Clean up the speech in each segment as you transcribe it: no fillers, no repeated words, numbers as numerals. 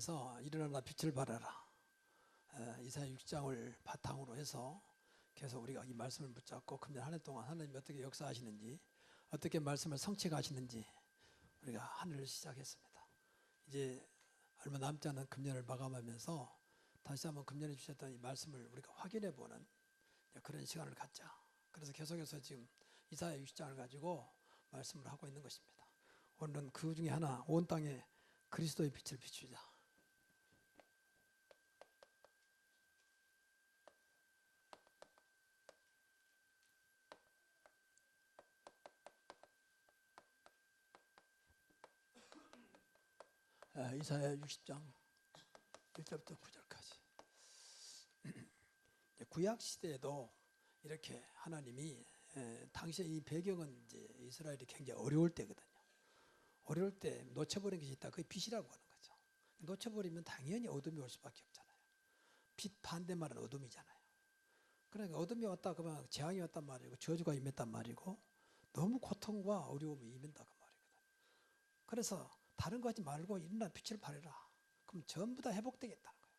그래서 일어나라 빛을 발하라. 이사야 6장을 바탕으로 해서 계속 우리가 이 말씀을 붙잡고 금년 한 해 동안 하나님이 어떻게 역사하시는지, 어떻게 말씀을 성취하시는지 우리가 한 해를 시작했습니다. 이제 얼마 남지 않은 금년을 마감하면서 다시 한번 금년에 주셨던 이 말씀을 우리가 확인해 보는 그런 시간을 갖자. 그래서 계속해서 지금 이사야 60장을 가지고 말씀을 하고 있는 것입니다. 오늘은 그 중에 하나, 온 땅에 그리스도의 빛을 비추자. 이사야 60장 1절부터 9절까지. 구약 시대에도 이렇게 하나님이, 당시에 이 배경은 이제 이스라엘이 굉장히 어려울 때거든요. 어려울 때 놓쳐버린 것이 있다. 그게 빛이라고 하는 거죠. 놓쳐버리면 당연히 어둠이 올 수밖에 없잖아요. 빛 반대말은 어둠이잖아요. 그러니까 어둠이 왔다 그러면 재앙이 왔단 말이고 저주가 임했단 말이고 너무 고통과 어려움이 임한다 그 말이거든. 그래서 다른 거 하지 말고 일어나 빛을 발해라. 그럼 전부 다 회복되겠다는 거예요.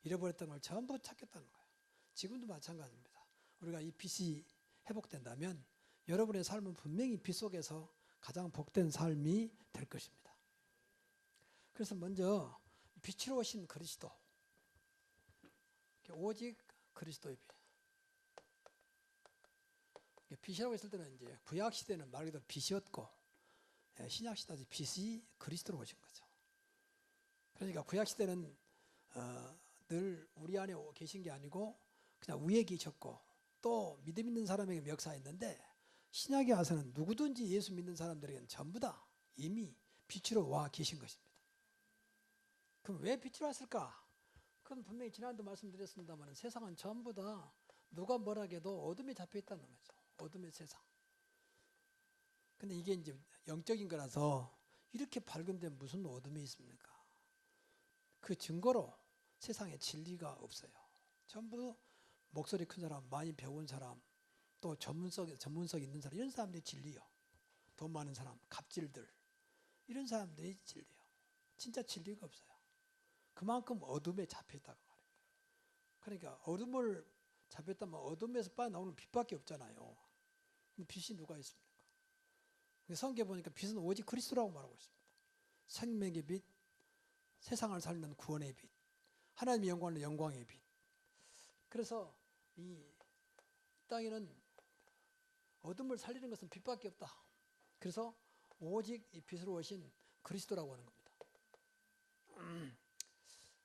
잃어버렸던 걸 전부 찾겠다는 거예요. 지금도 마찬가지입니다. 우리가 이 빛이 회복된다면 여러분의 삶은 분명히 빛 속에서 가장 복된 삶이 될 것입니다. 그래서 먼저 빛으로 오신 그리스도, 오직 그리스도의 빛. 빛이라고 했을 때는 이제 구약 시대는 말 그대로 빛이었고 신약 시대는 빛이 그리스도로 오신 거죠. 그러니까 구약 시대는 늘 우리 안에 계신 게 아니고 그냥 위에 계셨고 또 믿음 있는 사람에게 역사했는데 신약에 와서는 누구든지 예수 믿는 사람들에게는 전부 다 이미 빛으로 와 계신 것입니다. 그럼 왜 빛으로 왔을까? 그건 분명히 지난번에도 말씀드렸습니다만 세상은 전부 다 누가 뭐라 해도 어둠에 잡혀 있다는 거죠. 어둠의 세상. 근데 이게 이제 영적인 거라서 이렇게 밝은 데 무슨 어둠이 있습니까? 그 증거로 세상에 진리가 없어요. 전부 목소리 큰 사람, 많이 배운 사람, 또 전문성 있는 사람, 이런 사람들이 진리요. 돈 많은 사람, 갑질들, 이런 사람들이 진리요. 진짜 진리가 없어요. 그만큼 어둠에 잡혀있다고 말해요. 그러니까 어둠을 잡혔다면 어둠에서 빠져나오는 빛밖에 없잖아요. 빛이 누가 있습니까? 성경에 보니까 빛은 오직 그리스도라고 말하고 있습니다. 생명의 빛, 세상을 살리는 구원의 빛, 하나님의 영광의 빛. 그래서 이 땅에는 어둠을 살리는 것은 빛밖에 없다. 그래서 오직 이 빛으로 오신 그리스도라고 하는 겁니다.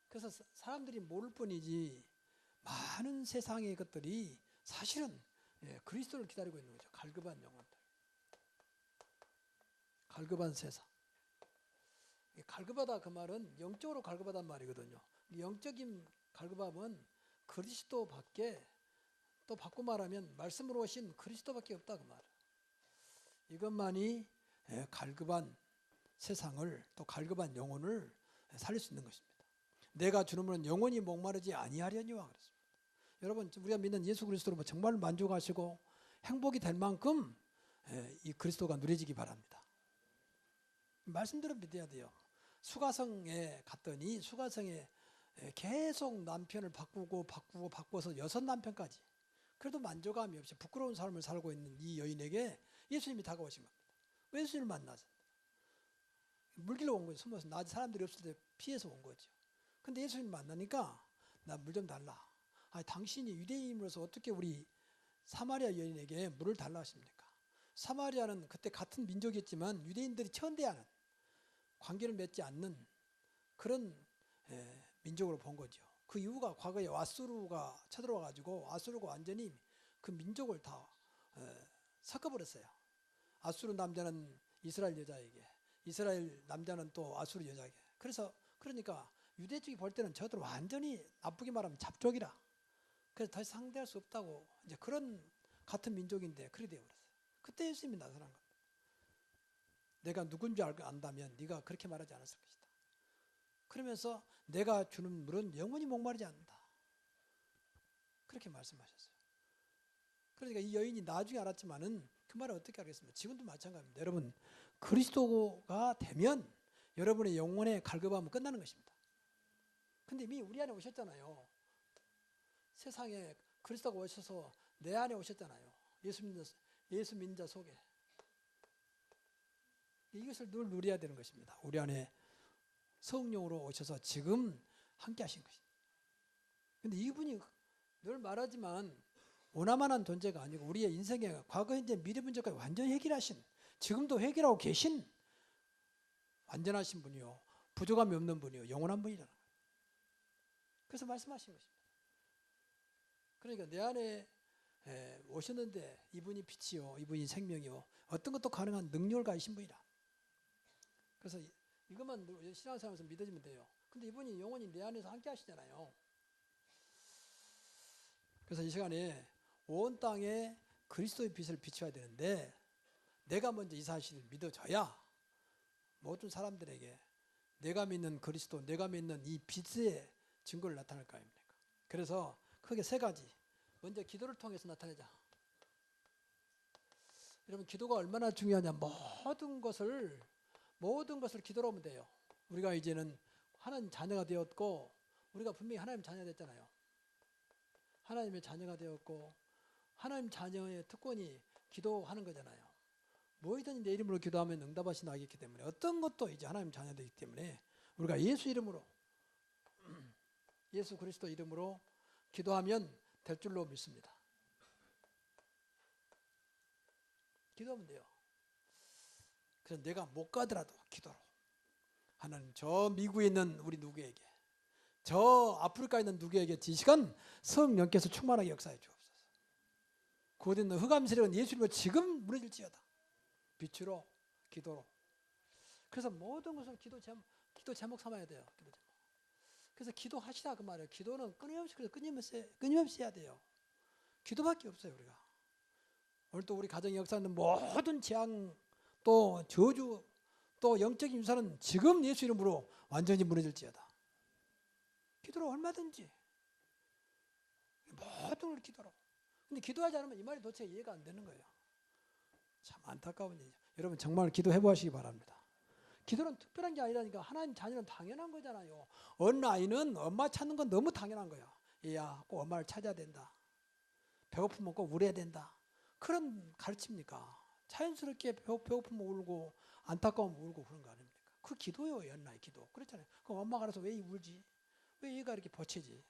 그래서 사람들이 모를 뿐이지 많은 세상의 것들이 사실은 그리스도를 기다리고 있는 거죠. 갈급한 영혼들. 갈급한 세상. 갈급하다 그 말은 영적으로 갈급하단 말이거든요. 영적인 갈급함은 그리스도밖에, 또 바꿔 말하면 말씀으로 오신 그리스도밖에 없다 그 말이에요. 이것만이 갈급한 세상을, 또 갈급한 영혼을 살릴 수 있는 것입니다. 내가 주름으로는 영원히 목마르지 아니하려니와 그랬습니다. 여러분, 우리가 믿는 예수 그리스도로 정말 만족하시고 행복이 될 만큼 이 그리스도가 누려지기 바랍니다. 말씀대로 믿어야 돼요. 수가성에 갔더니 수가성에 계속 남편을 바꿔서 6남편까지, 그래도 만족감이 없이 부끄러운 삶을 살고 있는 이 여인에게 예수님이 다가오신 겁니다. 예수님을 만나서 물길로 온 거죠. 숨어서 낮에 사람들이 없을 때 피해서 온 거죠. 근데 예수님을 만나니까 나 물 좀 달라. 아니, 당신이 유대인으로서 어떻게 우리 사마리아 여인에게 물을 달라 하십니까? 사마리아는 그때 같은 민족이었지만 유대인들이 천대하는, 관계를 맺지 않는 그런 민족으로 본 거죠. 그 이유가 과거에 아수르가 쳐들어와 가지고 아수르가 완전히 그 민족을 다 섞어버렸어요. 아수르 남자는 이스라엘 여자에게, 이스라엘 남자는 또 아수르 여자에게. 그러니까 유대 쪽이 볼 때는 저들 완전히 나쁘게 말하면 잡족이라. 그래서 다시 상대할 수 없다고, 이제 그런 같은 민족인데 그렇게 되어버렸어요. 그때 예수님이 나타난 겁니다. 내가 누군지 안다면 네가 그렇게 말하지 않았을 것이다. 그러면서 내가 주는 물은 영원히 목마르지 않는다. 그렇게 말씀하셨어요. 그러니까 이 여인이 나중에 알았지만은 그 말을 어떻게 알겠습니까? 지금도 마찬가지입니다. 여러분, 그리스도가 되면 여러분의 영혼의 갈급함은 끝나는 것입니다. 근데 이미 우리 안에 오셨잖아요. 세상에 그리스도가 오셔서 내 안에 오셨잖아요. 예수 믿는 자 속에. 이것을 늘 누려야 되는 것입니다. 우리 안에 성령으로 오셔서 지금 함께 하신 것입니다. 근데 이분이 늘 말하지만 오나만한 존재가 아니고 우리의 인생의 과거, 현재, 미래 문제까지 완전히 해결하신, 지금도 해결하고 계신 완전하신 분이요, 부족함이 없는 분이요, 영원한 분이라는 거예요. 그래서 말씀하신 것입니다. 그러니까 내 안에 오셨는데 이분이 빛이요, 이분이 생명이요, 어떤 것도 가능한 능력을 가지신 분이라. 그래서 이것만 신앙생활에서 믿어지면 돼요. 근데 이분이 영원히 내 안에서 함께 하시잖아요. 그래서 이 시간에 온 땅에 그리스도의 빛을 비춰야 되는데, 내가 먼저 이 사실을 믿어줘야 모든 사람들에게 내가 믿는 그리스도, 내가 믿는 이 빛의 증거를 나타낼 거 아닙니까? 그래서 크게 세 가지. 먼저 기도를 통해서 나타내자. 여러분, 기도가 얼마나 중요하냐. 모든 것을 기도로 하면 돼요. 우리가 이제는 하나님 자녀가 되었고, 우리가 분명히 하나님 자녀가 됐잖아요. 하나님의 자녀가 되었고, 하나님 자녀의 특권이 기도하는 거잖아요. 뭐이든지 내 이름으로 기도하면 응답하시 나겠기 때문에, 어떤 것도 이제 하나님 자녀되기 때문에 우리가 예수 이름으로, 예수 그리스도 이름으로 기도하면 될 줄로 믿습니다. 기도하면 돼요. 그래서 내가 못 가더라도 기도로, 하나님 저 미국에 있는 우리 누구에게, 저 아프리카에 있는 누구에게 이 시간 성령께서 충만하게 역사해 주옵소서. 곧 있는 흑암세력은 예수 이름으로 지금 무너질지어다. 빛으로, 기도로. 그래서 모든 것을 기도 제목 삼아야 돼요. 기도 제목. 그래서 기도하시라 그 말이에요. 기도는 끊임없이 해야 돼요. 기도밖에 없어요, 우리가. 오늘 또 우리 가정의 역사는 모든 재앙, 또 저주, 또 영적인 유산은 지금 예수 이름으로 완전히 무너질지어다. 기도로 얼마든지 모든 걸 기도로. 근데 기도하지 않으면 이 말이 도대체 이해가 안 되는 거예요. 참 안타까운 일이죠. 여러분 정말 기도해 보시기 바랍니다. 기도는 특별한 게 아니라니까. 하나님 자녀는 당연한 거잖아요. 어느 아이는 엄마 찾는 건 너무 당연한 거야. 얘야, 꼭 엄마를 찾아야 된다. 배고프면 꼭 울어야 된다. 그런 가르칩니까? 자연스럽게 배고프면 울고 안타까우면 울고 그런 거 아닙니까? 그 기도요, 옛날 기도. 그렇잖아요. 그럼 엄마가 알아서 왜 울지? 왜 얘가 이렇게 버티지?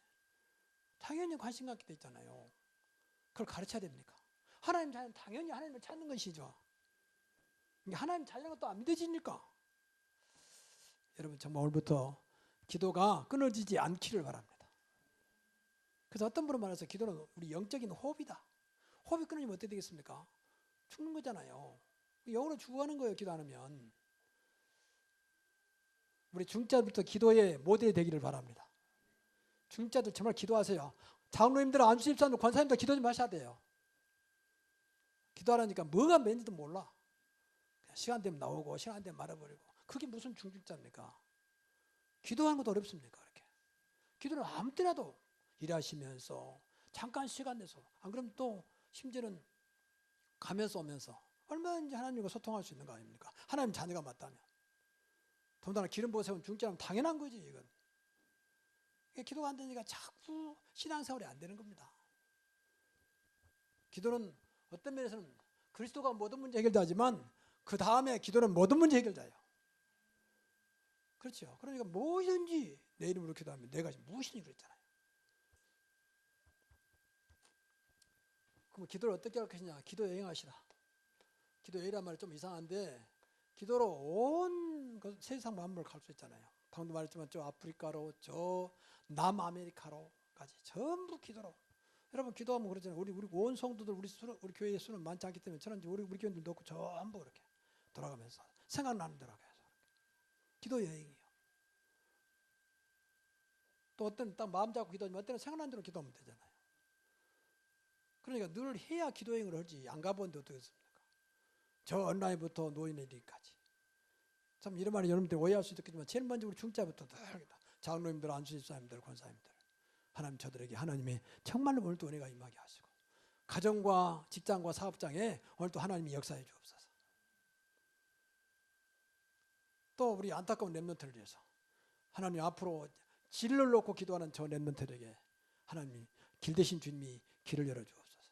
당연히 관심 갖게 돼 있잖아요. 그걸 가르쳐야 됩니까? 하나님 자녀는 당연히 하나님을 찾는 것이죠. 하나님 자녀가 또 안 믿어지니까. 여러분 정말 오늘부터 기도가 끊어지지 않기를 바랍니다. 그래서 어떤 분은 말해서 기도는 우리 영적인 호흡이다. 호흡이 끊어지면 어떻게 되겠습니까? 죽는 거잖아요. 영으로 죽어가는 거예요, 기도 안 하면. 우리 중자부터 기도의 모델이 되기를 바랍니다. 중자들 정말 기도하세요. 장로님들, 안수집사님들, 권사님들 기도 좀 하셔야 돼요. 기도하라니까 뭐가 뭔지도 몰라. 그냥 시간 되면 나오고 시간 되면 말아버리고. 그게 무슨 중직자입니까? 기도하는 것도 어렵습니까? 그렇게. 기도는 아무 때라도 일하시면서 잠깐 시간 내서, 안 그러면 또 심지어는 가면서 오면서 얼마든지 하나님과 소통할 수 있는 거 아닙니까? 하나님 자녀가 맞다면. 더군다나 기름 부어 세운 중직자는 당연한 거지, 이건. 기도가 안 되니까 자꾸 신앙생활이 안 되는 겁니다. 기도는 어떤 면에서는 그리스도가 모든 문제 해결자지만 그 다음에 기도는 모든 문제 해결자예요. 그렇죠. 그러니까 뭐든지 내 이름으로 기도하면 내가 무엇이니 그랬잖아요. 그럼 기도를 어떻게 할 것이냐? 기도 여행하시라. 기도 여행이란 말이 좀 이상한데, 기도로 온 세상 만물을 갈 수 있잖아요. 방금 말했지만 저 아프리카로, 저 남아메리카로까지 전부 기도로. 여러분 기도하면 그러잖아요. 우리 온 성도들, 우리 교회의 수는 많지 않기 때문에 저는 우리 교인들도 없고 전부 그렇게 돌아가면서 생각나는 대로 해서 기도 여행이에요. 또 어떤 딱 마음 잡고 기도하지만 어때는 생각나는 대로 기도하면 되잖아요. 그러니까 늘 해야 기도 여행을 하지. 안 가보는데 어떻겠습니까? 저 어린아이부터 노인에게까지. 참 이런 말이 여러분들 오해할 수도 있겠지만 제일 먼저 우리 중자부터 늘 장로님들, 안수집사님들, 권사님들, 하나님 저들에게 하나님의 정말로 오늘도 은혜가 임하게 하시고, 가정과 직장과 사업장에 오늘도 하나님이 역사해 주옵소서. 또 우리 안타까운 렘넌트를 위해서 하나님 앞으로 진리를 놓고 기도하는 저 렘넌트들에게 하나님이 길 대신 주님이 길을 열어주옵소서.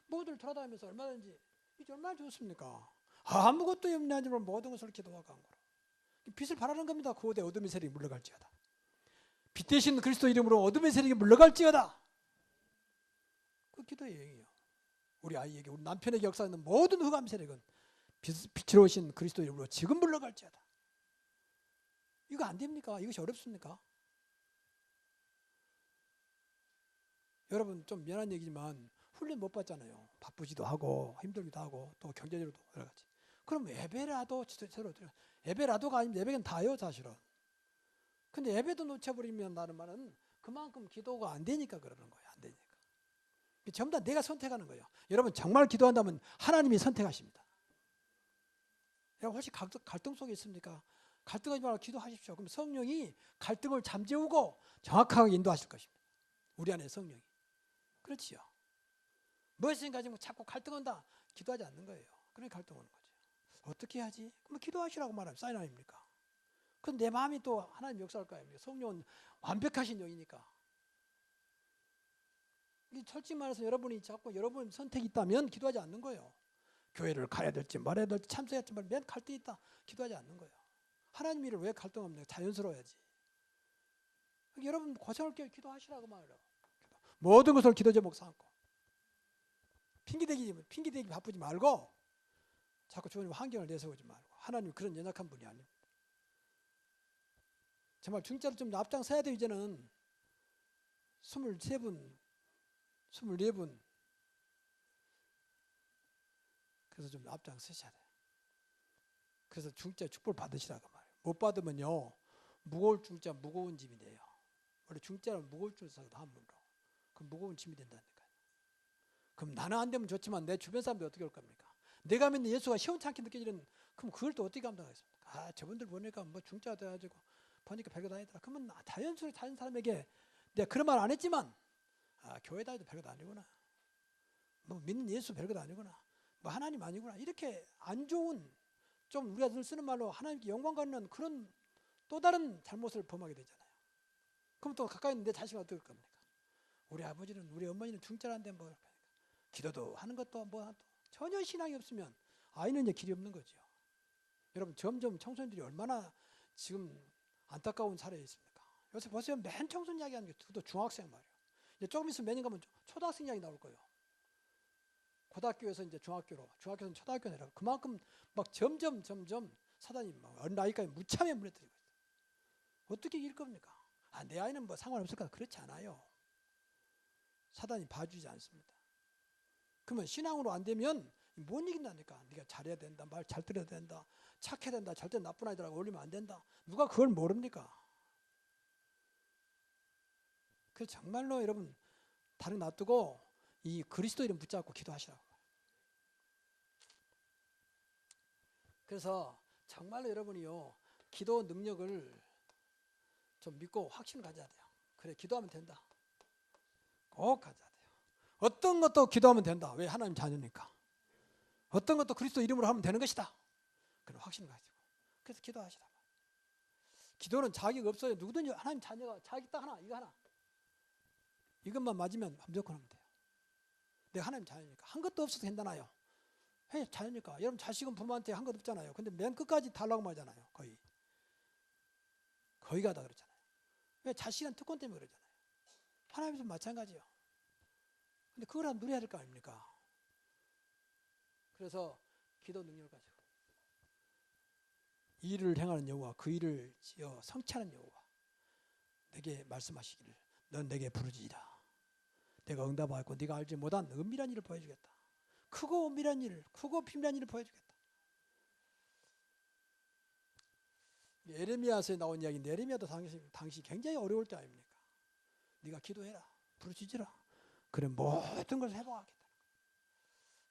모두를 돌아다니면서 얼마든지 이게 얼마나 좋습니까? 아무것도 없는 하지만 모든 것을 기도와 간구로 빛을 발하는 겁니다. 고대 어둠의 세력이 물러갈지어다. 빛 대신 그리스도 이름으로 어둠의 세력이 물러갈지어다. 그 기도의 여행이에요. 우리 아이에게 우리 남편에게 역사하는 모든 흑암 세력은 빛으로 오신 그리스도 이름으로 지금 물러갈지어다. 이거 안 됩니까? 이것이 어렵습니까? 여러분 좀 미안한 얘기지만 훈련 못 받잖아요. 바쁘지도 하고 힘들기도 하고 또 경제적으로도 여러 가지. 그럼 예배라도 제대로 예배라도가 아니면 예배는 다요 사실은. 근데 예배도 놓쳐버리면 나는 말은 그만큼 기도가 안 되니까 그러는 거예요. 안 되니까. 전부 다 내가 선택하는 거예요. 여러분 정말 기도한다면 하나님이 선택하십니다. 여러분 혹시 갈등 속에 있습니까? 갈등하지 말고 기도하십시오. 그럼 성령이 갈등을 잠재우고 정확하게 인도하실 것입니다. 우리 안에 성령이. 그렇지요. 무엇을 가지고 자꾸 갈등한다. 기도하지 않는 거예요. 그러니까 갈등하는 거죠. 어떻게 해야지? 그럼 기도하시라고 말하면 사인 아닙니까? 그럼 내 마음이 또 하나님 역사할 거 아닙니까? 성령은 완벽하신 영이니까. 솔직히 말해서 여러분이 자꾸 여러분 선택이 있다면 기도하지 않는 거예요. 교회를 가야 될지 말아야 될지 참석해야 될지 맨 갈등이 있다. 기도하지 않는 거예요. 하나님 일을 왜 갈등합니까? 자연스러워야지. 여러분 고생할 게 기도하시라고 말해요. 모든 것을 기도 제목 삼고 핑계대기 바쁘지 말고 자꾸 주님 환경을 내세우지 말고 하나님 그런 연약한 분이 아닙니다. 정말 중짜로 좀 앞장서야 돼요. 이제는 23분 24분 그래서 좀 앞장서셔야 돼요. 그래서 중짜 축복을 받으시라고 말이에요. 못 받으면요 무거울 중짜 무거운 짐이 돼요. 원래 중짜는 무거울 줄 알아도 한문으로 그럼 무거운 짐이 된다니까요. 그럼 나는 안 되면 좋지만 내 주변 사람들 어떻게 할 겁니까? 내가 믿는 예수가 시원찮게 느껴지는 그럼 그걸 또 어떻게 감당하겠습니까? 아 저분들 보니까 뭐 중짜가 돼가지고 보니까 별거 다니더라. 그러면 자연스레 다른 사람에게 내가 그런 말 안 했지만 아 교회 다니도 별거 아니구나. 뭐 믿는 예수 별거 아니구나. 뭐 하나님 아니구나. 이렇게 안 좋은 좀 우리가 늘 쓰는 말로 하나님께 영광 갖는 그런 또 다른 잘못을 범하게 되잖아요. 그럼 또 가까이 있는 내 자식은 어떨 겁니까? 우리 아버지는 우리 어머니는 중짜란데 뭐 기도도 하는 것도 뭐 전혀 신앙이 없으면 아이는 이제 길이 없는 거죠. 여러분 점점 청소년들이 얼마나 지금 안타까운 사례에 있습니까? 요새 보세요. 맨 청소년 이야기 하는 게 그것도 중학생 말이에요. 이제 조금 있으면 몇 년 가면 초등학생 이야기 나올 거예요. 고등학교에서 이제 중학교에서 초등학교 내려가 그만큼 막 점점 사단이 막 어린 나이까지 무참히 물려들이고 있어요. 어떻게 이길 겁니까? 아, 내 아이는 뭐 상관없을까? 그렇지 않아요. 사단이 봐주지 않습니다. 그러면 신앙으로 안 되면 못 이긴다니까. 네가 잘해야 된다, 말 잘 들어야 된다, 착해야 된다, 절대 나쁜 아이들하고 어울리면 안 된다. 누가 그걸 모릅니까? 그래서 정말로 여러분 다른 놔두고 이 그리스도 이름 붙잡고 기도하시라고. 그래서 정말로 여러분이요 기도 능력을 좀 믿고 확신을 가져야 돼요. 그래 기도하면 된다. 꼭 가져야 돼요. 어떤 것도 기도하면 된다. 왜? 하나님 자녀니까. 어떤 것도 그리스도 이름으로 하면 되는 것이다. 그런 확신을 가지고. 그래서 기도하시라. 기도는 자기가 없어요. 누구든지 하나님 자녀가 자기 딱 하나, 이거 하나. 이것만 맞으면 무조건 하면 돼요. 내가 하나님 자녀니까. 한 것도 없어도 된다나요. 해 자녀니까. 여러분 자식은 부모한테 한 것 없잖아요. 근데 맨 끝까지 달라고 말하잖아요. 거의가 다 그렇잖아요. 왜? 자식은 특권 때문에 그러잖아요. 하나님도 마찬가지예요. 근데 그걸 한 누려야 될 거 아닙니까? 그래서 기도 능력을 가지고 이 일을 행하는 여호와 그 일을 지어 성취하는 여호와 내게 말씀하시기를 넌 내게 부르짖으라. 내가 응답하였고 네가 알지 못한 은밀한 일을 보여주겠다. 크고 은밀한 일, 크고 비밀한 일을 보여주겠다. 에레미야서에 나온 이야기인데 에레미야도 당시 굉장히 어려울 때 아닙니까? 네가 기도해라. 부르짖으라. 그래 모든 것을 회복하겠다.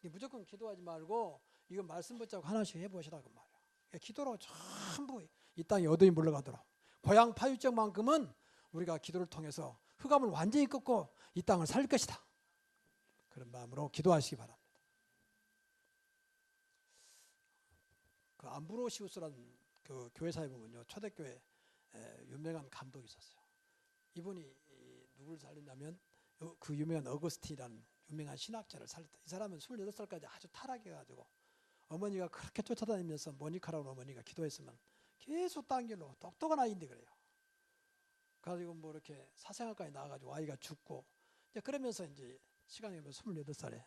무조건 기도하지 말고 이거 말씀 붙잡고 하나씩 해보시라고 말이야. 기도로 전부 이 땅에 어둠이 물러가도록 고향 파유적만큼은 우리가 기도를 통해서 흑암을 완전히 꺾고 이 땅을 살릴 것이다. 그런 마음으로 기도하시기 바랍니다. 그 암브로시우스라는 그 교회사에 보면요 초대교회 유명한 감독이 있었어요. 이분이 누굴 살리냐면 그 유명한 어거스틴이라는 유명한 신학자를 살렸다. 이 사람은 28살까지 아주 타락해가지고 어머니가 그렇게 쫓아다니면서 모니카라는 어머니가 기도했으면 계속 딴 길로 똑똑한 아이인데 그래요. 가지고 뭐 이렇게 사생활까지 나와가지고 아이가 죽고 이제 그러면서 이제 시간이 28살에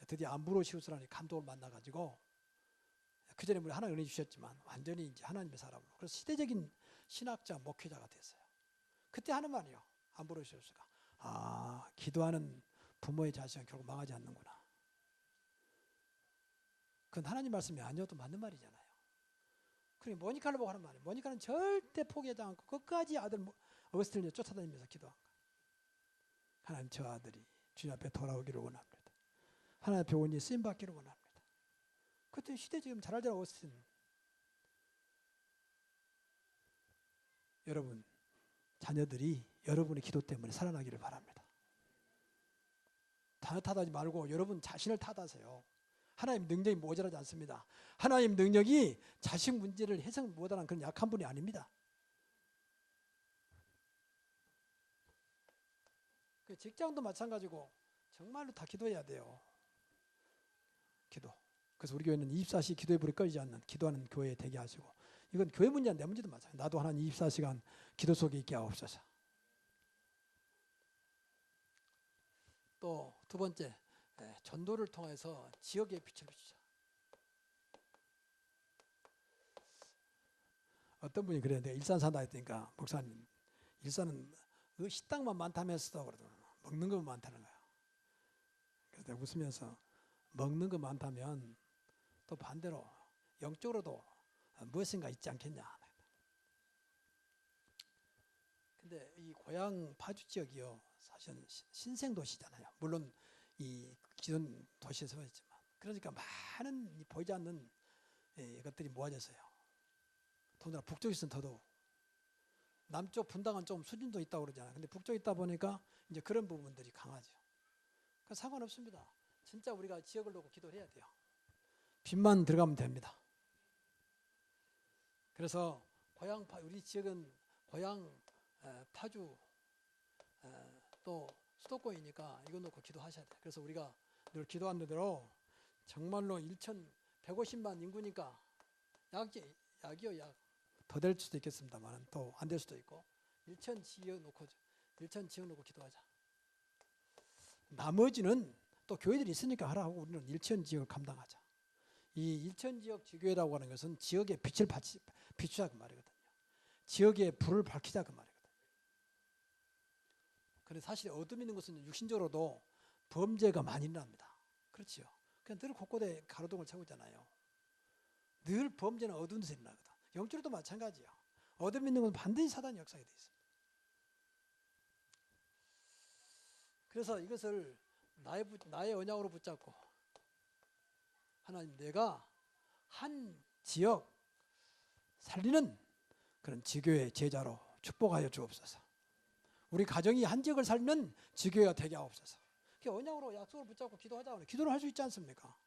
드디어 암브로시우스라는 감독을 만나가지고 그 전에 우리 하나님 은혜 주셨지만 완전히 이제 하나님의 사람으로 그래서 시대적인 신학자 목회자가 됐어요. 그때 하는 말이요. 암브로시우스가 기도하는 부모의 자식은 결국 망하지 않는구나. 그건 하나님 말씀이 아니어도 맞는 말이잖아요. 그리고 모니카를 보고 하는 말이에요. 모니카는 절대 포기하지 않고 끝까지 아들 어거스틴을 쫓아다니면서 기도한 거예요. 하나님 저 아들이 주님 앞에 돌아오기를 원합니다. 하나님 앞에 온전히 쓰임받기를 원합니다. 그때 시대 지금 잘 알잖아요. 어거스틴. 여러분 자녀들이 여러분의 기도 때문에 살아나기를 바랍니다. 자녀 탓하지 말고 여러분 자신을 탓하세요. 하나님 능력이 모자라지 않습니다. 하나님 능력이 자식 문제를 해석 못하는 그런 약한 분이 아닙니다. 그 직장도 마찬가지고 정말로 다 기도해야 돼요. 기도. 그래서 우리 교회는 24시 기도에 불이 꺼지지 않는 기도하는 교회 되게 하시고 이건 교회 문제야 내 문제도 마찬가지예요. 나도 하나님 24시간 기도 속에 있게 하옵소서. 또 두 번째 전도를 통해서 지역에 빛을 비추자. 어떤 분이 그래요. 내가 일산 산다 했으니까 목사님 일산은 그 식당만 많다면서도 그러더라고요. 먹는 것만 많다는 거야. 그래서 내가 웃으면서 먹는 것 많다면 또 반대로 영적으로도 무엇인가 있지 않겠냐. 근데 이 고향 파주 지역이요 사실은 신생도시잖아요. 물론 이 기존 도시에서 있지만 그러니까 많은 보이지 않는 것들이 모아졌어요. 더군다나 북쪽에서는 더더욱 남쪽 분당은 좀 수준도 있다고 그러잖아요. 근데 북쪽에 있다 보니까 이제 그런 부분들이 강하죠. 그러니까 상관없습니다. 진짜 우리가 지역을 놓고 기도를 해야 돼요. 빛만 들어가면 됩니다. 그래서 우리 지역은 고향 파주 또 수도권이니까 이거 놓고 기도하셔야 돼요. 그래서 우리가 늘 기도하는 대로 정말로 1,150만 인구니까 약이요 약 더 될 수도 있겠습니다만 또 안 될 수도 있고 1,000 지역 놓고 기도하자. 나머지는 또 교회들이 있으니까 하라고 우리는 1,000 지역을 감당하자. 이 1,000 지역 지교회라고 하는 것은 지역에 빛을 비추자 그 말이거든요. 지역에 불을 밝히자 그 말이거든요. 그런데 사실 어둠 있는 것은 육신적으로도 범죄가 많이 일어납니다. 그렇지요. 그냥 늘 곳곳에 가로등을 채우잖아요. 늘 범죄는 어두운 데서 일어나거든. 영적으로도 마찬가지예요. 어둠 있는 건 반드시 사단의 역사가 되어 있습니다. 그래서 이것을 나의 언약으로 붙잡고 하나님 내가 한 지역 살리는 그런 지교의 제자로 축복하여 주옵소서. 우리 가정이 한 지역을 살리는 지교회가 되게 하옵소서. 언약으로 약속을 붙잡고 기도하자고 기도를 할 수 있지 않습니까?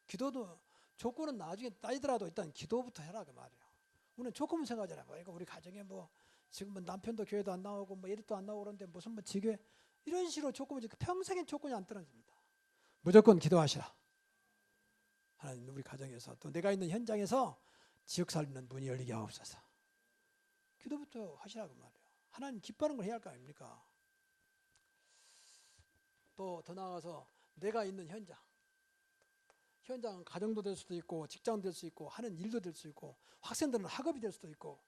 기도도 조건은 나중에 따지더라도 일단 기도부터 해라 그 말이에요. 우리는 조건을 생각하잖아요. 그러니까 우리 가정에 뭐 지금 뭐 남편도 교회도 안 나오고 뭐 예리도 안 나오고 그러는데 무슨 뭐 지교회 이런 식으로 조건을 평생의 조건이 안 떨어집니다. 무조건 기도하시라. 하나님 우리 가정에서 또 내가 있는 현장에서 지역 살리는 문이 열리게 하옵소서. 기도부터 하시라고 말이에요. 하나님 기뻐하는 걸 해야 할 거 아닙니까? 또 더 나아가서 내가 있는 현장은 가정도 될 수도 있고 직장도 될 수 있고 하는 일도 될 수 있고 학생들은 학업이 될 수도 있고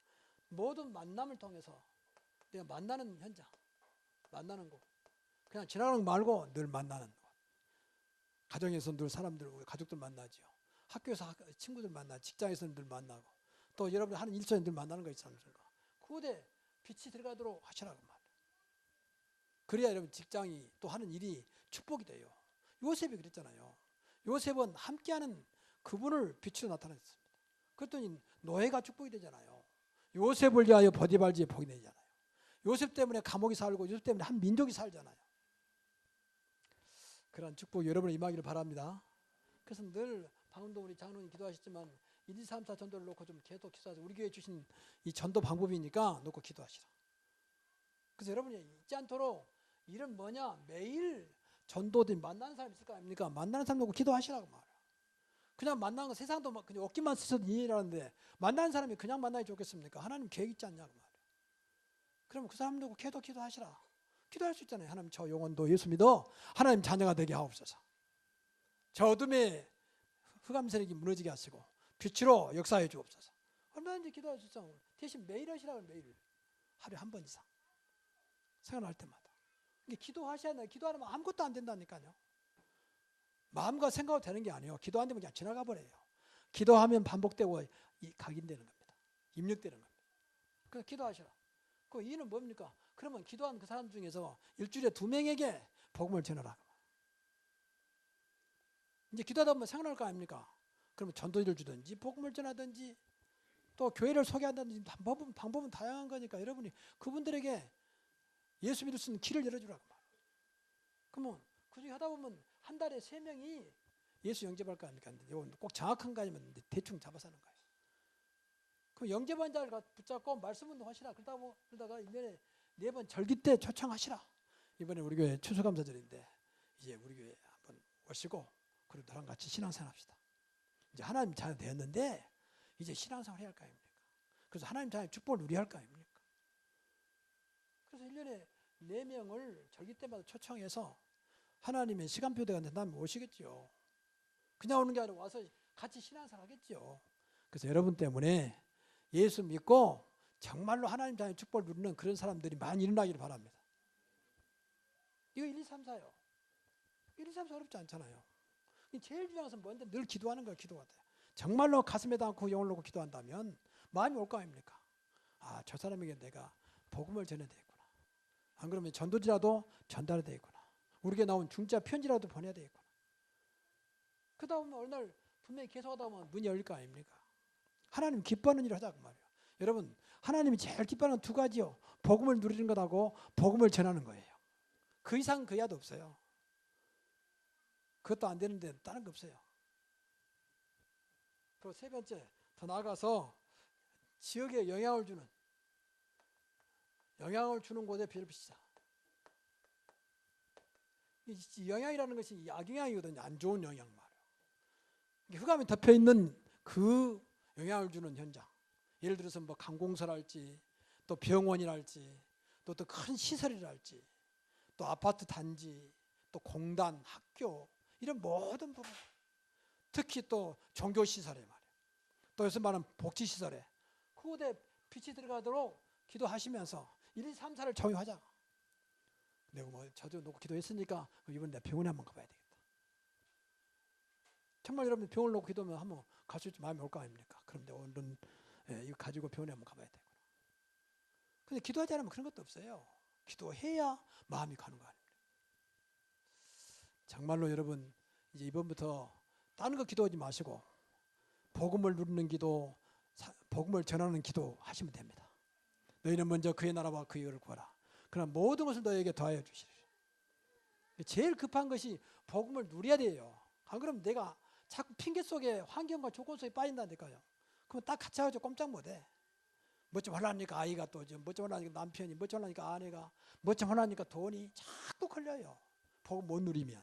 모든 만남을 통해서 내가 만나는 현장, 만나는 곳 그냥 지나가는 거 말고 늘 만나는 곳 가정에서 늘 사람들 우리 가족들 만나지요. 학교에서 친구들 만나 직장에서는 늘 만나고 또 여러분들 하는 일처에 늘 만나는 거 있지 않습니까? 그곳에 빛이 들어가도록 하시라고 말이에요. 그래야 여러분 직장이 또 하는 일이 축복이 돼요. 요셉이 그랬잖아요. 요셉은 함께하는 그분을 빛으로 나타냈습니다. 그랬더니 노예가 축복이 되잖아요. 요셉을 위하여 보디발지에 복이 되잖아요. 요셉 때문에 감옥이 살고 요셉 때문에 한 민족이 살잖아요. 그런 축복 여러분의 임하기를 바랍니다. 그래서 늘 방금도 우리 장로님 기도하셨지만 1, 2, 3, 4 전도를 놓고 좀 계속 기도하세요. 우리 교회 주신 이 전도 방법이니까 놓고 기도하시라. 그래서 여러분이 잊지 않도록 일은 뭐냐? 매일 전도들 만나는 사람 있을 거 아닙니까? 만나는 사람 놓고 기도하시라고 말이야. 그냥 만나는 거 세상도 막 그냥 어깨만 쓰셔도 일하는데 만나는 사람이 그냥 만나기 좋겠습니까? 하나님 계획 있지 않냐고 말이야. 그러면 그 사람 놓고 기도하시라. 기도할 수 있잖아요. 하나님 저 영혼도 예수 믿어 하나님 자녀가 되게 하옵소서. 저 어둠의 흑암 세력이 무너지게 하시고 빛으로 역사해 주옵소서. 얼마든지 기도할 수 있어. 대신 매일 하시라고. 매일 하루에 한 번 이상 생각날 때마다. 이게 기도하셔야 돼. 기도 안 하면 아무것도 안 된다니까요. 마음과 생각으로 되는 게 아니에요. 기도 안 되면 그냥 지나가 버려요. 기도하면 반복되고 각인되는 겁니다. 입력되는 겁니다. 그래서 기도하시라. 그 이유는 뭡니까? 그러면 기도한 그 사람 중에서 일주일에 2명에게 복음을 전하라. 이제 기도하다 보면 생각날 거 아닙니까? 그러면 전도지를 주든지 복음을 전하든지 또 교회를 소개한다든지 방법은 다양한 거니까 여러분이 그분들에게 예수 믿을 수 있는 길을 열어주라고 말이에요. 그러면 그 중에 하다 보면 한 달에 3명이 예수 영접할 거 아닙니까? 이건 꼭 정확한 거 아니면 대충 잡아서 하는 거예요. 그럼 영접한 자를 붙잡고 말씀 운동하시라. 그러다가 1년에 4번 절기 때 초청하시라. 이번에 우리 교회 추수감사절인데 이제 우리 교회 한번 오시고 그리고 나랑 같이 신앙생활 합시다. 이제 하나님 자녀 되었는데 이제 신앙생활 해야 할 거 아닙니까? 그래서 하나님 자녀 축복을 누려야 할 거 아닙니까? 그래서 1년에 4명을 절기 때마다 초청해서 하나님의 시간표대가 된다면 오시겠죠. 그냥 오는 게 아니라 와서 같이 신앙생활 하겠죠. 그래서 여러분 때문에 예수 믿고 정말로 하나님 자녀 축복을 누리는 그런 사람들이 많이 일어나기를 바랍니다. 이거 1, 2, 3, 4요. 1, 2, 3, 4 어렵지 않잖아요. 제일 중요한 것은 뭔데? 늘 기도하는 거예요. 기도가 돼요. 정말로 가슴에다 안고 영을 놓고 기도한다면 마음이 올 거 아닙니까? 아, 저 사람에게 내가 복음을 전해야 되겠구나. 안 그러면 전도지라도 전달해야 되겠구나. 우리에게 나온 중자 편지라도 보내야 되겠구나. 그러다 보면 어느 날 분명히 계속하다 보면 문이 열릴 거 아닙니까? 하나님 기뻐하는 일을 하자고 말이에요. 여러분, 하나님이 제일 기뻐하는 2가지요. 복음을 누리는 것하고 복음을 전하는 거예요. 그 이상 그 이하도 없어요. 그것도 안 되는데 다른 거 없어요. 그리고 3번째, 더 나아가서 지역에 영향을 주는 곳에 별을 비치자. 이 영향이라는 것이 악영향이거든요. 안 좋은 영향 말이에요. 흑암이 덮여 있는 그 영향을 주는 현장. 예를 들어서 뭐 관공서랄지, 또 병원이랄지, 또 큰 시설이랄지, 또 아파트 단지, 또 공단, 학교 이런 모든 부분. 특히 또 종교 시설에 말이에요. 또 요새 말하는 복지 시설에 그곳에 빛이 들어가도록 기도하시면서 1, 2, 3, 4를 정의하자. 내가 뭐 저도 놓고 기도했으니까 이번에 내가 병원에 한번 가봐야 되겠다. 정말 여러분 병을 놓고 기도하면 한번 갈 수 있지 마음이 올 거 아닙니까? 그럼 내가 오늘은 이거 가지고 병원에 한번 가봐야 되구나. 근데 기도하지 않으면 그런 것도 없어요. 기도해야 마음이 가는 거 아닙니까? 정말로 여러분 이제 이번부터 다른 거 기도하지 마시고 복음을 누리는 기도, 복음을 전하는 기도 하시면 됩니다. 너희는 먼저 그의 나라와 그의 의를 구하라. 그러나 모든 것을 너희에게 더하여 주시리라. 제일 급한 것이 복음을 누려야 돼요. 안 그러면 내가 자꾸 핑계 속에 환경과 조건 속에 빠진다니까요. 그럼 딱 같이 하고 꼼짝 못해. 뭐 좀 하려니까 아이가 또 뭐 좀 하려니까 남편이 뭐 좀 하려니까 아내가 뭐 좀 하려니까 돈이 자꾸 걸려요. 복음 못 누리면.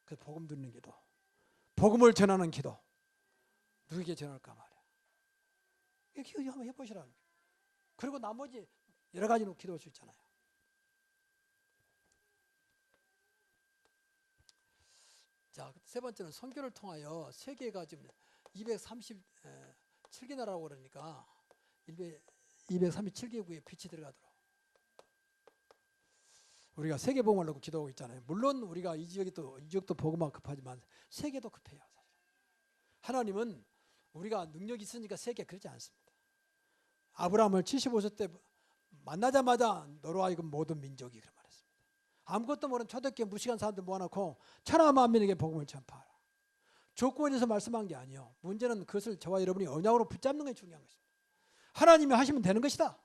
그 복음 듣는 기도, 복음을 전하는 기도 누구에게 전할까 말이야. 이렇게 한번 해보시라. 그리고 나머지 여러 가지로 기도할 수 있잖아요. 자, 3번째는 선교를 통하여 세계가 지금 237개 나라고 그러니까 237개국에 빛이 들어가도록 우리가 세계복음을 놓고 기도하고 있잖아요. 물론 우리가 이 지역도 복음만 급하지만 세계도 급해요. 사실. 하나님은 우리가 능력이 있으니까 세계 그러지 않습니다. 아브라함을 75세 때 만나자마자 너로 하여금 모든 민족이 그런 말했습니다. 아무것도 모르는 초대교회 무식한 사람들 모아놓고 천하 만민에게 복음을 전파하라. 조건에서 말씀한 게 아니에요. 문제는 그것을 저와 여러분이 언약으로 붙잡는 게 중요한 것입니다. 하나님이 하시면 되는 것이다.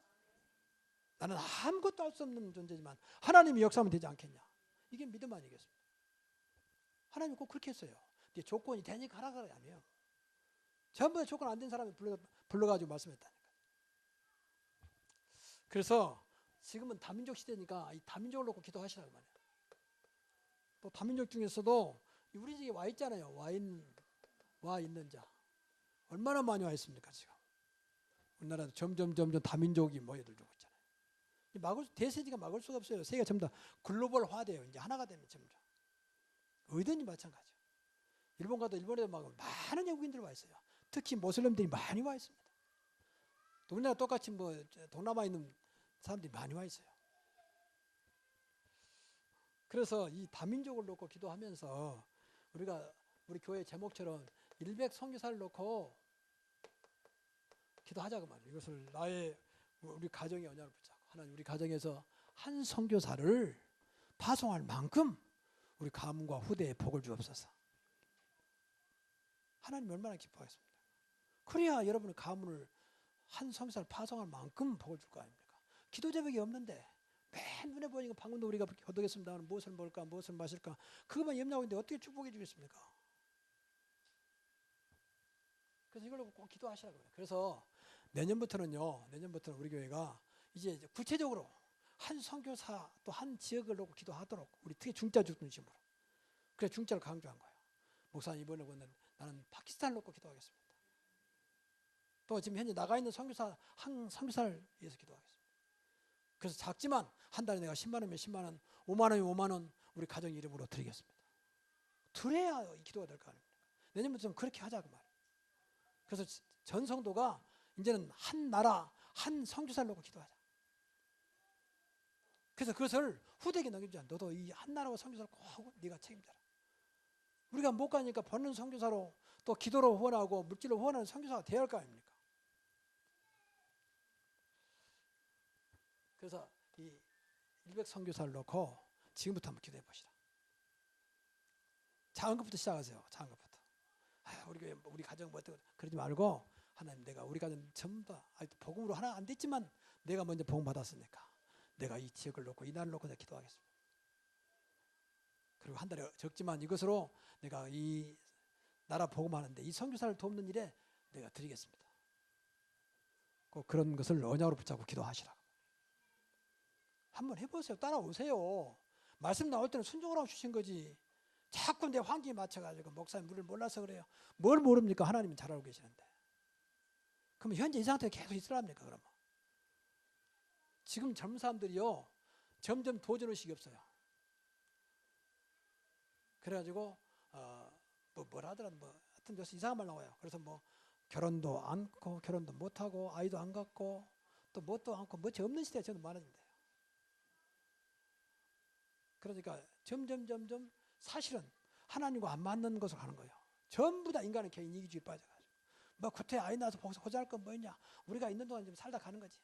나는 아무것도 할 수 없는 존재지만 하나님이 역사하면 되지 않겠냐. 이게 믿음 아니겠습니까? 하나님이 꼭 그렇게 했어요. 근데 조건이 되니까 하라가 아니에요. 전부 다 조건 안 된 사람이 불러가지고 말씀했다니까. 그래서 지금은 다민족 시대니까 이 다민족을 놓고 기도하시라고 말이에요. 또 다민족 중에서도 우리 집에 와 있잖아요. 와 있는 자 얼마나 많이 와 있습니까 지금. 우리나라도 점점 다민족이 모여들고 있잖아요. 대세지가 막을 수가 없어요. 세계가 점점 글로벌화돼요. 이제 하나가 되면 점점. 어디든지 마찬가지죠. 일본 가도 일본에도 막 많은 외국인들 와 있어요. 특히 모슬림들이 많이 와 있습니다. 또 우리나라 똑같이 뭐 동남아에 있는 사람들이 많이 와 있어요. 그래서 이 다민족을 놓고 기도하면서 우리 교회 제목처럼 100 선교사를 놓고 기도하자고 말이에요. 이것을 우리 가정의 언약을 붙잡고 하나님 우리 가정에서 한 선교사를 파송할 만큼 우리 가문과 후대에 복을 주옵소서. 하나님 얼마나 기뻐하겠습니까? 그래야 여러분의 가문을 한 선교사를 파송할 만큼 복을 줄 거 아닙니까? 기도 제목이 없는데 맨 눈에 보이는 방금도 우리가 기도하겠습니다. 무엇을 먹을까 무엇을 마실까 그것만 염려하고 있는데 어떻게 축복해 주겠습니까? 그래서 이걸 꼭 기도하시라고 해요. 그래서 내년부터는 우리 교회가 이제 구체적으로 한 선교사 또 한 지역을 놓고 기도하도록 우리 특히 중자적 중심으로 그래 중자를 강조한 거예요. 목사님 이번에 보는 나는 파키스탄을 놓고 기도하겠습니다. 또 지금 현재 나가 있는 선교사 한 선교사를 위해서 기도하겠습니다. 그래서 작지만 한 달에 내가 10만 원이면 10만 원, 5만 원이면 5만 원 우리 가정 이름으로 드리겠습니다. 드려야 이 기도가 될 거 아닙니까? 내년부터는 그렇게 하자고 말이에요. 그래서 전 성도가 이제는 한 나라 한 선교사를 놓고 기도하자. 그래서 그것을 후대에게 넘기자. 너도 이 한 나라와 선교사를 꼭 하고 네가 책임져라. 우리가 못 가니까 버는 선교사로 또 기도로 후원하고 물질로 후원하는 선교사가 되어야 할 거 아닙니까? 그래서 이 100 선교사를 놓고 지금부터 한번 기도해 보시라. 작은 것부터 시작하세요. 작은 것부터. 우리 교회 우리 가정 뭐 어떻게 그러지 말고 하나님 내가 우리 가정 전부 다 복음으로 하나 안 됐지만 내가 먼저 복음 받았으니까 내가 이 지역을 놓고 이 나라를 놓고 내가 기도하겠습니다. 그리고 한 달에 적지만 이것으로 내가 이 나라 복음하는데 이 선교사를 돕는 일에 내가 드리겠습니다. 꼭 그런 것을 언약으로 붙잡고 기도하시라고. 한번 해보세요. 따라오세요. 말씀 나올 때는 순종을 하고 주신 거지. 자꾸 내 환경에 맞춰가지고 목사님 물을 몰라서 그래요. 뭘 모릅니까? 하나님은 잘 알고 계시는데. 그럼 현재 이 상태에 계속 있으랍니까? 그러면 지금 젊은 사람들이요 점점 도전의식이 없어요. 그래가지고 뭘 하더라도 하여튼 이상한 말 나와요. 그래서 결혼도 않고 결혼도 못하고 아이도 안 갖고 또 뭣도 않고 멋이 없는 시대에 저는 많아진대요. 그러니까 점점 사실은 하나님과 안 맞는 것을 하는 거예요. 전부 다 인간의 개인 이기주의에 빠져가지고 겉에 아이 낳아서 호전할 건 뭐 있냐. 우리가 있는 동안 좀 살다 가는 거지.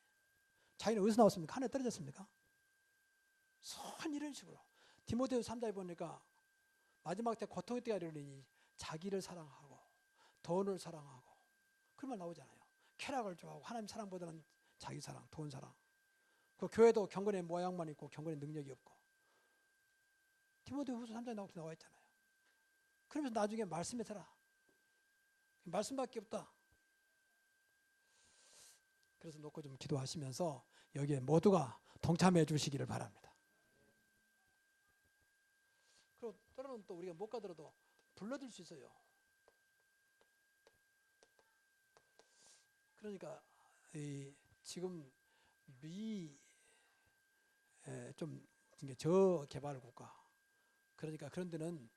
자기는 어디서 나왔습니까? 하늘에 떨어졌습니까? 손 이런 식으로 디모데후서 3장에 보니까 마지막 때 고통의 때가 이르리니 자기를 사랑하고 돈을 사랑하고 그런 말 나오잖아요. 쾌락을 좋아하고 하나님 사랑보다는 자기 사랑, 돈 사랑. 그 교회도 경건의 모양만 있고 경건의 능력이 없고 디모데후서 3장에 나와 있잖아요. 그러면서 나중에 말씀에 서라. 말씀밖에 없다. 그래서 놓고 좀 기도하시면서 여기에 모두가 동참해 주시기를 바랍니다. 그리고 때로는 또 우리가 못 가더라도 불러줄 수 있어요. 그러니까 지금 좀 저개발 국가 그러니까 그런 데는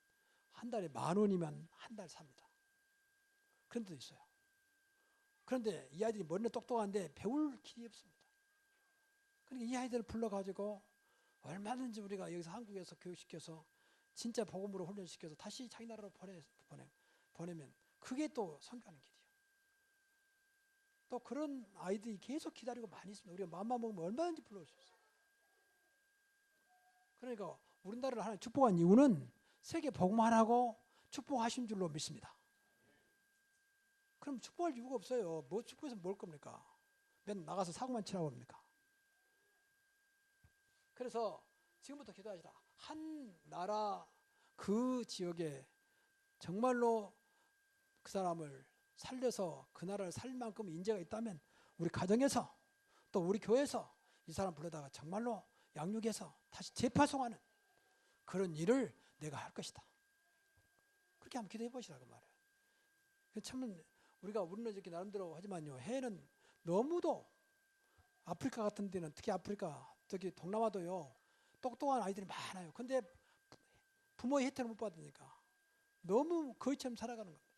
한 달에 10,000원이면 한 달 삽니다. 그런 데도 있어요. 그런데 이 아이들이 머리는 똑똑한데 배울 길이 없습니다. 그러니까 이 아이들을 불러가지고 얼마든지 우리가 여기서 한국에서 교육시켜서 진짜 복음으로 훈련시켜서 다시 자기 나라로 보내면 그게 또 선교하는 길이에요. 또 그런 아이들이 계속 기다리고 많이 있습니다. 우리가 마음만 먹으면 얼마든지 불러올 수 있어요. 그러니까 우리나라를 하나님 축복한 이유는 세계 복음화하고 축복하신 줄로 믿습니다. 그럼 축복할 이유가 없어요. 뭐 축복해서 뭘 겁니까? 맨 나가서 사고만 치라고 합니까? 그래서 지금부터 기도하시라. 한 나라 그 지역에 정말로 그 사람을 살려서 그 나라를 살 만큼 인재가 있다면 우리 가정에서 또 우리 교회에서 이 사람 불러다가 정말로 양육해서 다시 재파송하는 그런 일을 내가 할 것이다. 그렇게 한번 기도해 보시라고 말이에요. 참 우리는 이렇게 나름대로 하지만요, 해외는 너무도 아프리카 같은 데는, 특히 아프리카, 저기 동남아도요, 똑똑한 아이들이 많아요. 근데 부모의 혜택을 못 받으니까 너무 거지처럼 살아가는 겁니다.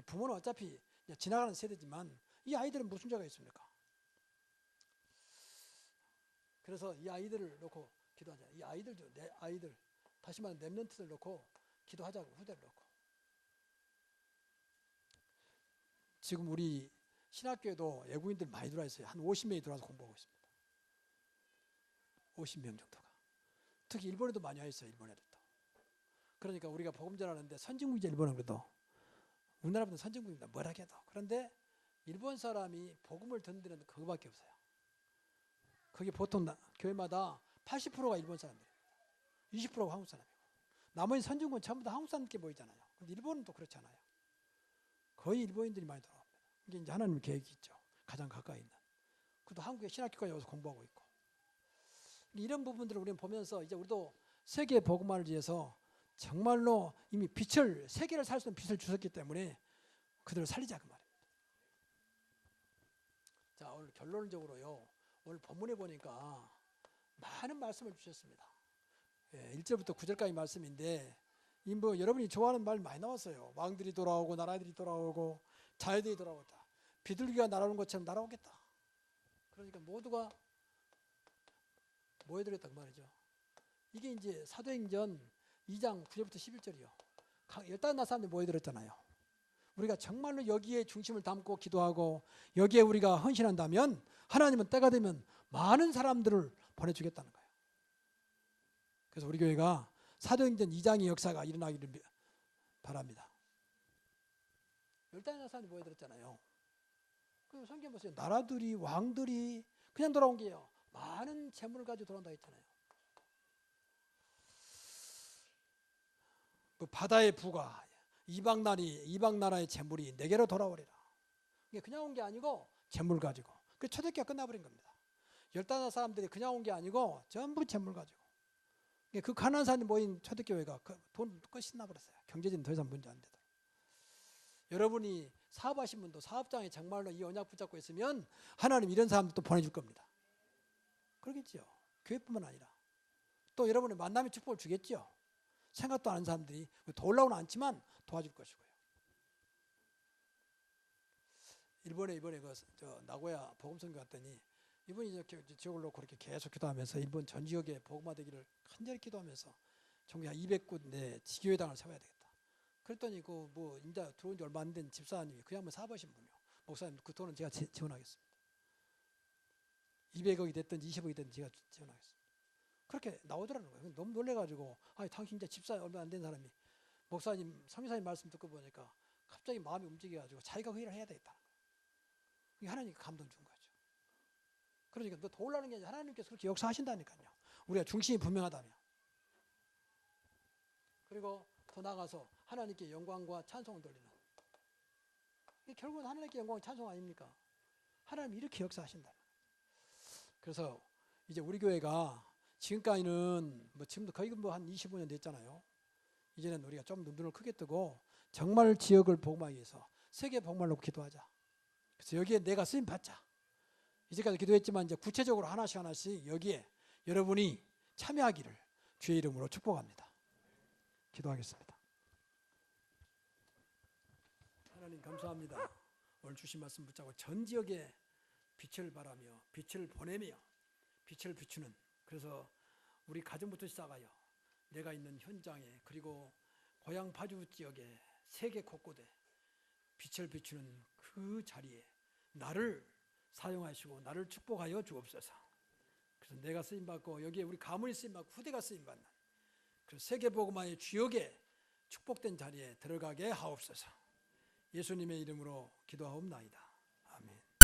부모는 어차피 지나가는 세대지만 이 아이들은 무슨 죄가 있습니까? 그래서 이 아이들을 놓고 기도하자. 이 아이들도 내 아이들, 다시 말해 렘넌트들 놓고 기도하자고, 후대를 놓고. 지금 우리 신학교에도 외국인들 많이 들어와 있어요. 한 50명이 들어와서 공부하고 있습니다. 50명 정도가. 특히 일본에도 많이 와 있어요. 일본 애들도. 그러니까 우리가 복음 전하는데 선진국이죠. 일본은 그래도. 우리나라보다 선진국입니다. 뭐라 해도. 그런데 일본 사람이 복음을 듣는 데는 그거밖에 없어요. 거기 보통 교회마다 80%가 일본 사람들이에요. 20%가 한국 사람이고. 나머지 선진국은 전부 다 한국 사람들께 보이잖아요. 근데 일본은 또 그렇지 않아요. 거의 일본인들이 많이 돌아옵니다. 이게 이제 하나님 계획이 있죠. 가장 가까이 있는. 그것도 한국의 신학교까지 와서 공부하고 있고. 이런 부분들을 우리는 보면서 이제 우리도 세계 복음화를 위해서 정말로 이미 빛을, 세계를 살 수 있는 빛을 주셨기 때문에 그들을 살리자 그 말입니다. 자, 오늘 결론적으로요. 오늘 본문에 보니까 많은 말씀을 주셨습니다. 1절부터 9절까지 말씀인데 뭐 여러분이 좋아하는 말 많이 나왔어요. 왕들이 돌아오고 나라들이 돌아오고 자유들이 돌아오겠다. 비둘기가 날아오는 것처럼 날아오겠다. 그러니까 모두가 모여들었다 그 말이죠. 이게 이제 사도행전 2장 9절부터 11절이요. 15 사람들이 모여들었잖아요. 우리가 정말로 여기에 중심을 담고 기도하고 여기에 우리가 헌신한다면 하나님은 때가 되면 많은 사람들을 보내주겠다는 거예요. 그래서 우리 교회가 사도행전 2장의 역사가 일어나기를 바랍니다. 15 사람이 모여들었잖아요. 그 성경 보세요. 나라들이, 왕들이 그냥 돌아온 게요. 많은 재물을 가지고 돌아온다 했잖아요. 그 바다의 부가 이방 나라의 재물이 내게로 돌아오리라. 이게 그냥 온 게 아니고 재물 가지고. 그 초대교회가 끝나버린 겁니다. 15 사람들이 그냥 온 게 아니고 전부 재물 가지고. 그 가난한 사람이 모인 초대교회가 돈 끝이 나버렸어요. 경제적인 더 이상 문제 안 되도록. 여러분이 사업하신 분도 사업장에 정말로 이 언약 붙잡고 있으면 하나님 이런 사람도 또 보내줄 겁니다. 그러겠죠. 교회뿐만 아니라. 또 여러분의 만남의 축복을 주겠죠. 생각도 안 하는 사람들이 더 올라오는 않지만 도와줄 것이고요. 이번에 나고야 복음선교 갔더니 이분이 이렇게 지역을 놓고 그렇게 계속 기도하면서 일본 전 지역에 복음화되기를 간절히 기도하면서 총회 200군데 지교회당을 세워야 되겠다. 그랬더니 이제 들어온 지 얼마 안 된 집사님이 그 양반 사업하신 분이요. 목사님 그 돈은 제가 지원하겠습니다. 200억이 됐든 20억이 됐든 제가 지원하겠습니다. 그렇게 나오더라는 거예요. 너무 놀래가지고 당신 이제 집사 얼마 안 된 사람이 목사님, 성교사님 말씀 듣고 보니까 갑자기 마음이 움직여가지고 자기가 회의를 해야 되겠다는 거예요. 하나님께 감동 준 거죠. 그러니까 너 더 올라가는 게 아니라 하나님께서 그렇게 역사하신다니까요. 우리가 중심이 분명하다면. 그리고 더 나아가서 하나님께 영광과 찬송을 돌리는. 이게 결국은 하나님께 영광과 찬송 아닙니까? 하나님이 이렇게 역사하신다. 그래서 이제 우리 교회가 지금까지는 지금도 거의 한 25년 됐잖아요. 이제는 우리가 좀 눈을 크게 뜨고 정말 지역을 복음하기 위해서 세계 복음을 놓고 기도하자. 그래서 여기에 내가 쓰임 받자. 이제까지 기도했지만 이제 구체적으로 하나씩 여기에 여러분이 참여하기를 주의 이름으로 축복합니다. 기도하겠습니다. 하나님 감사합니다. 오늘 주신 말씀 붙잡고 전 지역에 빛을 발하며 빛을 보내며 빛을 비추는, 그래서 우리 가정부터 시작하여 내가 있는 현장에 그리고 고향 파주 지역에 세계 곳곳에 빛을 비추는 그 자리에 나를 사용하시고 나를 축복하여 주옵소서. 그래서 내가 쓰임받고 여기에 우리 가문이 쓰임받고 후대가 쓰임받는 그 세계복음화의 주역에 축복된 자리에 들어가게 하옵소서. 예수님의 이름으로 기도하옵나이다.